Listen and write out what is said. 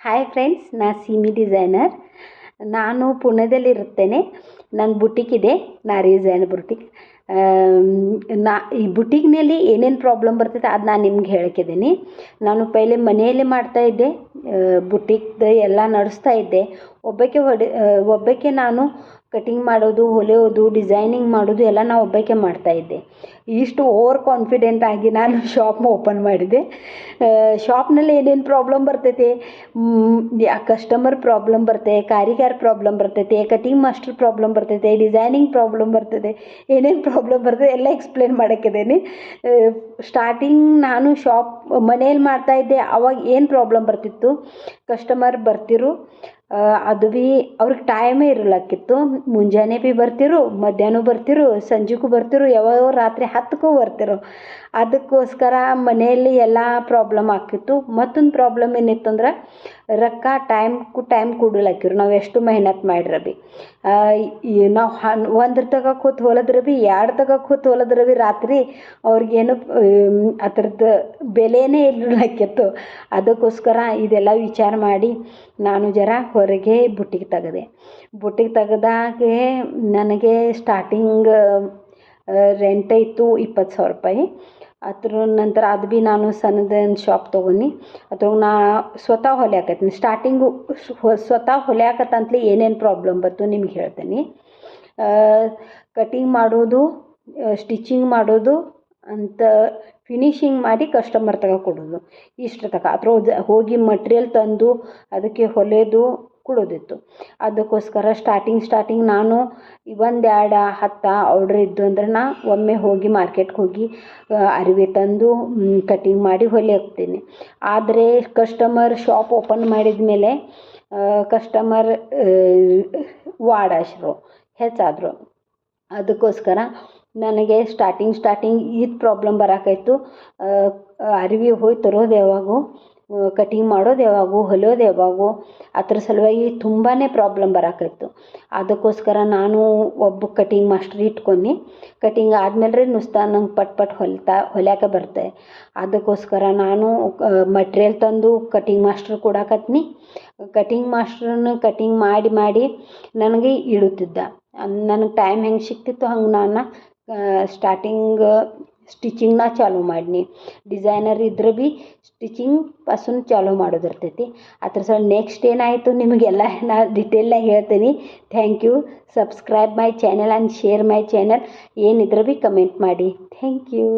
Hi friends, ನಾನು Simi designer. ನಾನು ಪುಣೆದಲ್ಲಿರುತ್ತೇನೆ. ನನ್ನ ಬುಟಿಕ್ ಇದೆ, ನಾರಿ ಡಿಸೈನರ್ ಬುಟಿಕ್. ಈ ಬುಟಿಕ್ನಲ್ಲಿ ಏನೇನು ಪ್ರಾಬ್ಲಮ್ ಬರ್ತೈತೆ ಅದು ನಾನು ನಿಮ್ಗೆ ಹೇಳ್ತಿದ್ದೀನಿ. ನಾನು ಪೈಲೆ ಮನೆಯಲ್ಲೇ ಮಾಡ್ತಾಯಿದ್ದೆ, ಬುಟಿಕ್ದು ಎಲ್ಲ ನಡೆಸ್ತಾ ಇದ್ದೆ. ಒಬ್ಬಾಕೆ ನಾನು ಕಟಿಂಗ್ ಮಾಡೋದು, ಹೊಲಿಯೋದು, ಡಿಸೈನಿಂಗ್ ಮಾಡೋದು ಎಲ್ಲ ನಾನು ಒಬ್ಬಾಕೆ ಮಾಡ್ತಾಯಿದ್ದೆ. ಇಷ್ಟು ಓವರ್ ಕಾನ್ಫಿಡೆಂಟ್ ಆಗಿ ನಾನು ಶಾಪ್ ಓಪನ್ ಮಾಡಿದೆ. ಶಾಪ್ನಲ್ಲಿ ಏನೇನು ಪ್ರಾಬ್ಲಮ್ ಬರ್ತೈತೆ, ಕಸ್ಟಮರ್ ಪ್ರಾಬ್ಲಮ್ ಬರ್ತೈತೆ, ಕಾರಿಗಾರ್ ಪ್ರಾಬ್ಲಮ್ ಬರ್ತೈತೆ, ಕಟಿಂಗ್ ಮಾಸ್ಟರ್ ಪ್ರಾಬ್ಲಮ್ ಬರ್ತೈತೆ, ಡಿಸೈನಿಂಗ್ ಪ್ರಾಬ್ಲಮ್ ಬರ್ತದೆ, ಏನೇನು ಪ್ರಾಬ್ಲಮ್ ಬರ್ತದೆ ಎಲ್ಲ ಎಕ್ಸ್ಪ್ಲೇನ್ ಮಾಡೋಕ್ಕಿದ್ದೀನಿ. ಸ್ಟಾರ್ಟಿಂಗ್ ನಾನು ಶಾಪ್ ಮನೇಲಿ ಮಾಡ್ತಾಯಿದ್ದೆ. ಅವಾಗ ಏನು ಪ್ರಾಬ್ಲಮ್ ಬರ್ತಿತ್ತು, ಕಸ್ಟಮರ್ ಬರ್ತಿರು, ಅದು ಭೀ ಅವ್ರಿಗೆ ಟೈಮೇ ಇರಲಕ್ಕಿತ್ತು. ಮುಂಜಾನೆ ಭೀ ಬರ್ತಿರು, ಮಧ್ಯಾಹ್ನ ಬರ್ತಿರು, ಸಂಜೆಗೂ ಬರ್ತಿರು, ಯಾವಾಗ ರಾತ್ರಿ 10ಕ್ಕೂ ಬರ್ತಿರು. ಅದಕ್ಕೋಸ್ಕರ ಮನೆಯಲ್ಲಿ ಎಲ್ಲ ಪ್ರಾಬ್ಲಮ್ ಆಗ್ತಿತ್ತು. ಮತ್ತೊಂದು ಪ್ರಾಬ್ಲಮ್ ಏನಿತ್ತಂದ್ರೆ, ರೊಕ್ಕ ಟೈಮ್ ಕೊಡಲಕ್ಕಿರು. ನಾವು ಎಷ್ಟು ಮೆಹನತ್ ಮಾಡ್ರೆ ಭೀ ನಾವು 1 ತಗಕ್ಕೆ ಕೂತು ಹೊಲಿದ್ರೆ ಭೀ 2 ತಗಕ್ಕೆ ಕೂತು ಹೊಲಿದ್ರೆ ಭೀ ರಾತ್ರಿ ಅವ್ರಿಗೇನು ಅದ್ರದ್ದು ಬೆಲೆನೇ ಇರಲಕ್ಕಿತ್ತು. ಅದಕ್ಕೋಸ್ಕರ ಇದೆಲ್ಲ ವಿಚಾರ ಮಾಡಿ ನಾನು ಜರ ಹೊರಗೆ ಬುಟ್ಟಿಗೆ ತೆಗೆದೆ. ಬುಟ್ಟಿಗೆ ತೆಗೆದಾಗೆ ನನಗೆ ಸ್ಟಾರ್ಟಿಂಗ್ ರೆಂಟ್ ಇತ್ತು 20,000 ರೂಪಾಯಿ. ಅದ್ರ ನಂತರ ಅದು ಭೀ ನಾನು ಸಣ್ಣದೊಂದು ಶಾಪ್ ತೊಗೊಂಡು ಅಥವಾ ನಾ ಸ್ವತಃ ಹೊಲಿಯಾಕತ್ತೀನಿ. ಸ್ಟಾರ್ಟಿಂಗು ಸ್ವತಃ ಹೊಲಿಯಾಕತ್ತಂತಲೇ ಏನೇನು ಪ್ರಾಬ್ಲಮ್ ಬಂತು ನಿಮ್ಗೆ ಹೇಳ್ತೀನಿ. ಕಟಿಂಗ್ ಮಾಡೋದು, ಸ್ಟಿಚಿಂಗ್ ಮಾಡೋದು ಅಂತ ಫಿನಿಶಿಂಗ್ ಮಾಡಿ ಕಸ್ಟಮರ್ ತಗೋ ಕೊಡೋದು, ಇಷ್ಟು ತನಕ. ಅದ್ರ ಹೋಗಿ ಮಟ್ರಿಯಲ್ ತಂದು ಅದಕ್ಕೆ ಹೊಲಿಯೋದು ಕೊಡೋದಿತ್ತು. ಅದಕ್ಕೋಸ್ಕರ ಸ್ಟಾರ್ಟಿಂಗ್ ನಾನು 1, 2, 10 ಆರ್ಡ್ರ್ ಇದ್ದು ಅಂದ್ರೆ ನಾ ಒಮ್ಮೆ ಹೋಗಿ ಮಾರ್ಕೆಟ್ಗೆ ಹೋಗಿ ಅರಿವೆ ತಂದು ಕಟಿಂಗ್ ಮಾಡಿ ಹೊಲಿ ಹಾಕ್ತೀನಿ. ಆದರೆ ಕಸ್ಟಮರ್ ಶಾಪ್ ಓಪನ್ ಮಾಡಿದ ಮೇಲೆ ಕಸ್ಟಮರ್ ವಾಡಾಶರು ಹೆಚ್ಚಾದರು. ಅದಕ್ಕೋಸ್ಕರ ನನಗೆ ಸ್ಟಾರ್ಟಿಂಗ್ ಇದು ಪ್ರಾಬ್ಲಮ್ ಬರಾಕಾಯಿತು. ಅರಿವೆ ಹೋಗಿ ತರೋದು ಯಾವಾಗೂ, ಕಟಿಂಗ್ ಮಾಡೋದು ಯಾವಾಗೂ, ಹೊಲಿಯೋದು ಯಾವಾಗೂ, ಅದ್ರ ಸಲುವಾಗಿ ತುಂಬಾ ಪ್ರಾಬ್ಲಮ್ ಬರಾಕಾಯಿತು. ಅದಕ್ಕೋಸ್ಕರ ನಾನು ಒಬ್ಬ ಕಟಿಂಗ್ ಮಾಸ್ಟರ್ ಇಟ್ಕೊಂಡು ಕಟಿಂಗ್ ಆದಮೇಲೆ ನಂಗೆ ಪಟ್ ಹೊಲಿಯಾಕೆ ಬರುತ್ತೆ. ಅದಕ್ಕೋಸ್ಕರ ನಾನು ಮಟ್ರಿಯಲ್ ತಂದು ಕಟಿಂಗ್ ಮಾಸ್ಟರ್ ಕೊಡಾಕತ್ತೀನಿ. ಕಟಿಂಗ್ ಮಾಸ್ಟ್ರನ್ನ ಕಟಿಂಗ್ ಮಾಡಿ ನನಗೆ ಇಡುತ್ತಿದ್ದ. ನನಗೆ ಟೈಮ್ ಹೆಂಗೆ ಸಿಕ್ತಿತ್ತು ಹಂಗೆ ನಾನು ಸ್ಟಾರ್ಟಿಂಗ್ ಸ್ಟಿಚಿಂಗ್ನ ಚಾಲೂ ಮಾಡೀನಿ. ಡಿಸೈನರ್ ಇದ್ರೆ ಭೀ ಸ್ಟಿಚಿಂಗ್ ಪಾಸುನ್ ಚಾಲೂ ಮಾಡೋದಿರ್ತೈತಿ. ಅದ್ರ ನೆಕ್ಸ್ಟ್ ಏನಾಯಿತು ನಿಮಗೆಲ್ಲ ನಾನು ಡಿಟೇಲ್ನಾಗ ಹೇಳ್ತೀನಿ. Thank you. Subscribe my channel and share my channel. ಏನಿದ್ರೆ ಭೀ ಕಮೆಂಟ್ ಮಾಡಿ. Thank you.